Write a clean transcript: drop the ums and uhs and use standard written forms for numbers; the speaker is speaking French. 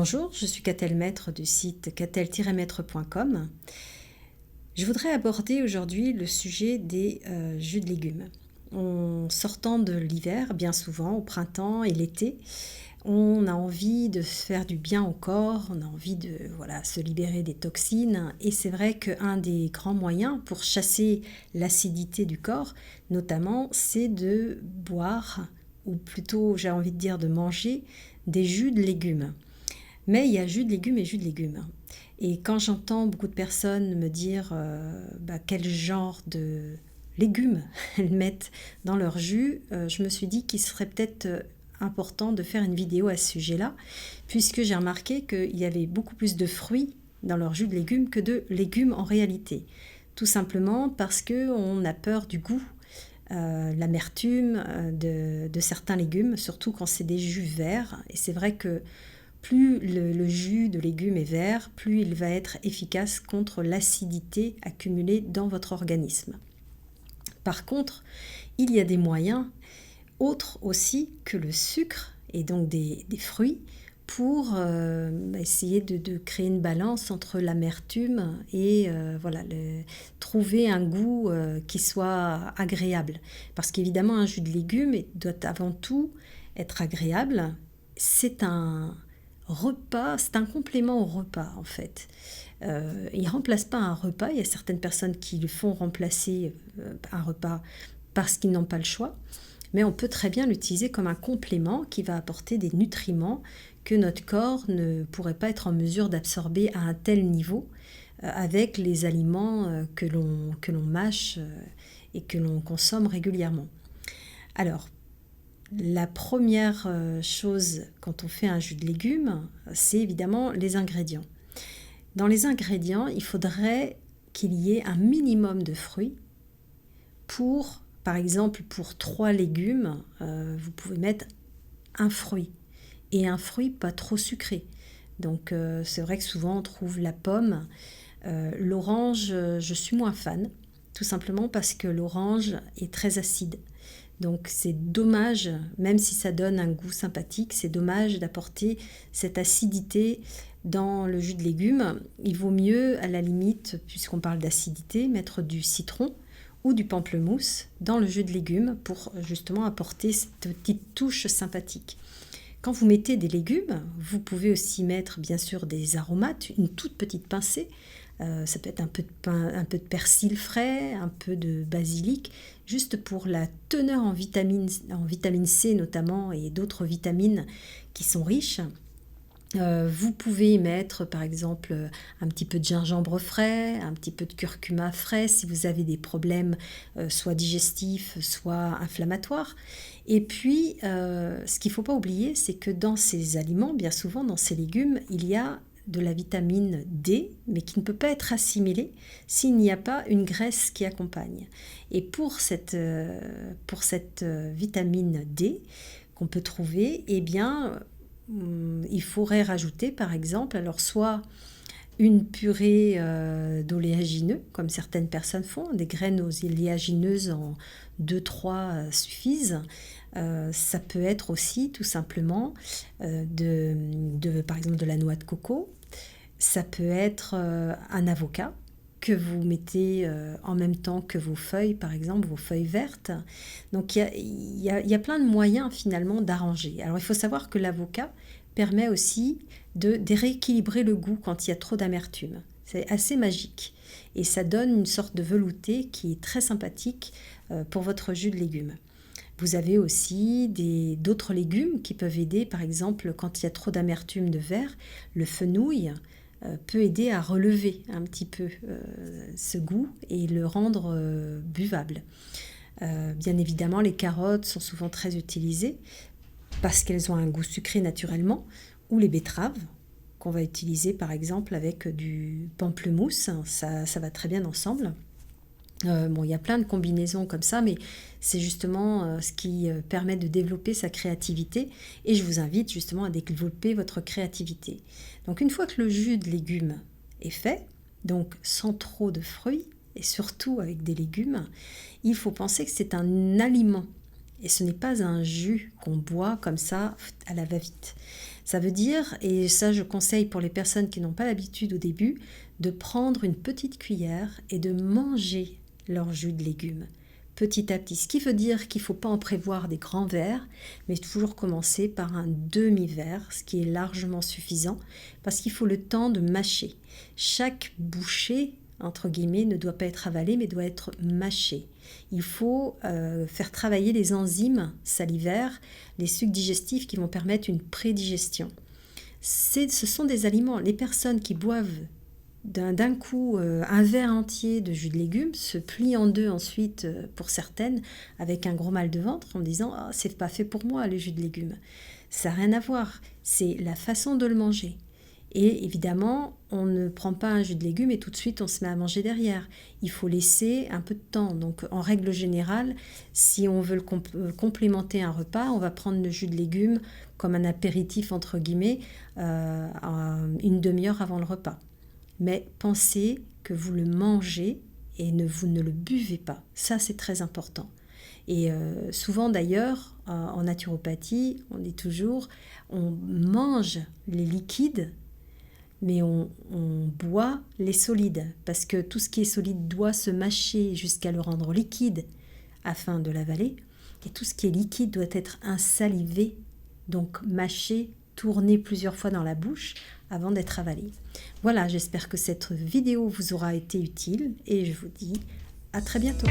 Bonjour, je suis Catel Maître du site catel-maître.com. Je voudrais aborder aujourd'hui le sujet des jus de légumes. En sortant de l'hiver, bien souvent, au printemps et l'été, on a envie de se faire du bien au corps, on a envie de se libérer des toxines. Et c'est vrai qu'un des grands moyens pour chasser l'acidité du corps, notamment, c'est de boire, ou plutôt j'ai envie de dire de manger, des jus de légumes. Mais il y a jus de légumes et jus de légumes. Et quand j'entends beaucoup de personnes me dire quel genre de légumes elles mettent dans leur jus, je me suis dit qu'il serait peut-être important de faire une vidéo à ce sujet-là, puisque j'ai remarqué qu'il y avait beaucoup plus de fruits dans leur jus de légumes que de légumes en réalité. Tout simplement parce qu'on a peur du goût, l'amertume de certains légumes, surtout quand c'est des jus verts. Et c'est vrai que plus le jus de légumes est vert, plus il va être efficace contre l'acidité accumulée dans votre organisme. Par contre, il y a des moyens autres aussi que le sucre et donc des fruits pour essayer de créer une balance entre l'amertume et trouver un goût qui soit agréable. Parce qu'évidemment, un jus de légumes doit avant tout être agréable. C'est un repas, c'est un complément au repas en fait. Il ne remplace pas un repas. Il y a certaines personnes qui le font remplacer un repas parce qu'ils n'ont pas le choix. Mais on peut très bien l'utiliser comme un complément qui va apporter des nutriments que notre corps ne pourrait pas être en mesure d'absorber à un tel niveau avec les aliments que l'on mâche et que l'on consomme régulièrement. Alors, la première chose quand on fait un jus de légumes, c'est évidemment les ingrédients. Dans les ingrédients, il faudrait qu'il y ait un minimum de fruits par exemple, pour 3 légumes, vous pouvez mettre un fruit. Et un fruit pas trop sucré. Donc c'est vrai que souvent on trouve la pomme. L'orange, je suis moins fan, tout simplement parce que l'orange est très acide. Donc c'est dommage, même si ça donne un goût sympathique, c'est dommage d'apporter cette acidité dans le jus de légumes. Il vaut mieux, à la limite, puisqu'on parle d'acidité, mettre du citron ou du pamplemousse dans le jus de légumes pour justement apporter cette petite touche sympathique. Quand vous mettez des légumes, vous pouvez aussi mettre bien sûr des aromates, une toute petite pincée. Ça peut être un peu de persil frais, un peu de basilic, juste pour la teneur en vitamine C notamment et d'autres vitamines qui sont riches. Vous pouvez mettre par exemple un petit peu de gingembre frais, un petit peu de curcuma frais si vous avez des problèmes soit digestifs, soit inflammatoires. Et puis, ce qu'il ne faut pas oublier, c'est que dans ces aliments, bien souvent dans ces légumes, il y a de la vitamine D, mais qui ne peut pas être assimilée s'il n'y a pas une graisse qui accompagne. Et pour cette vitamine D qu'on peut trouver, eh bien, il faudrait rajouter par exemple, alors soit une purée d'oléagineux, comme certaines personnes font, des graines oléagineuses en 2-3 suffisent. Ça peut être aussi tout simplement par exemple de la noix de coco. Ça peut être un avocat que vous mettez en même temps que vos feuilles, par exemple, vos feuilles vertes. Donc il y a plein de moyens finalement d'arranger. Alors il faut savoir que l'avocat permet aussi de rééquilibrer le goût quand il y a trop d'amertume. C'est assez magique et ça donne une sorte de velouté qui est très sympathique pour votre jus de légumes. Vous avez aussi d'autres légumes qui peuvent aider, par exemple quand il y a trop d'amertume de verre, le fenouil peut aider à relever un petit peu ce goût et le rendre buvable. Bien évidemment, les carottes sont souvent très utilisées parce qu'elles ont un goût sucré naturellement, ou les betteraves qu'on va utiliser par exemple avec du pamplemousse, ça va très bien ensemble. Il y a plein de combinaisons comme ça, mais c'est justement ce qui permet de développer sa créativité et je vous invite justement à développer votre créativité. Donc une fois que le jus de légumes est fait, donc sans trop de fruits et surtout avec des légumes, il faut penser que c'est un aliment Et ce n'est pas un jus qu'on boit comme ça à la va-vite. Ça veut dire, et ça je conseille pour les personnes qui n'ont pas l'habitude au début, de prendre une petite cuillère et de manger leur jus de légumes petit à petit. Ce qui veut dire qu'il ne faut pas en prévoir des grands verres, mais toujours commencer par un demi-verre, ce qui est largement suffisant, parce qu'il faut le temps de mâcher. Chaque bouchée, entre guillemets, ne doit pas être avalée, mais doit être mâchée. Il faut faire travailler les enzymes salivaires, les sucs digestifs qui vont permettre une prédigestion. Ce sont des aliments, les personnes qui boivent d'un coup un verre entier de jus de légumes, se plie en deux ensuite pour certaines avec un gros mal de ventre en disant « c'est pas fait pour moi le jus de légumes ». Ça n'a rien à voir, c'est la façon de le manger. Et évidemment, on ne prend pas un jus de légumes et tout de suite on se met à manger derrière. Il faut laisser un peu de temps. Donc en règle générale, si on veut complémenter un repas, on va prendre le jus de légumes comme un apéritif entre guillemets une demi-heure avant le repas. Mais pensez que vous le mangez et vous ne le buvez pas. Ça, c'est très important. Et souvent d'ailleurs, en naturopathie, on dit toujours, on mange les liquides, mais on boit les solides. Parce que tout ce qui est solide doit se mâcher jusqu'à le rendre liquide afin de l'avaler. Et tout ce qui est liquide doit être insalivé, donc mâché, tourné plusieurs fois dans la bouche avant d'être avalé. Voilà, j'espère que cette vidéo vous aura été utile et je vous dis à très bientôt.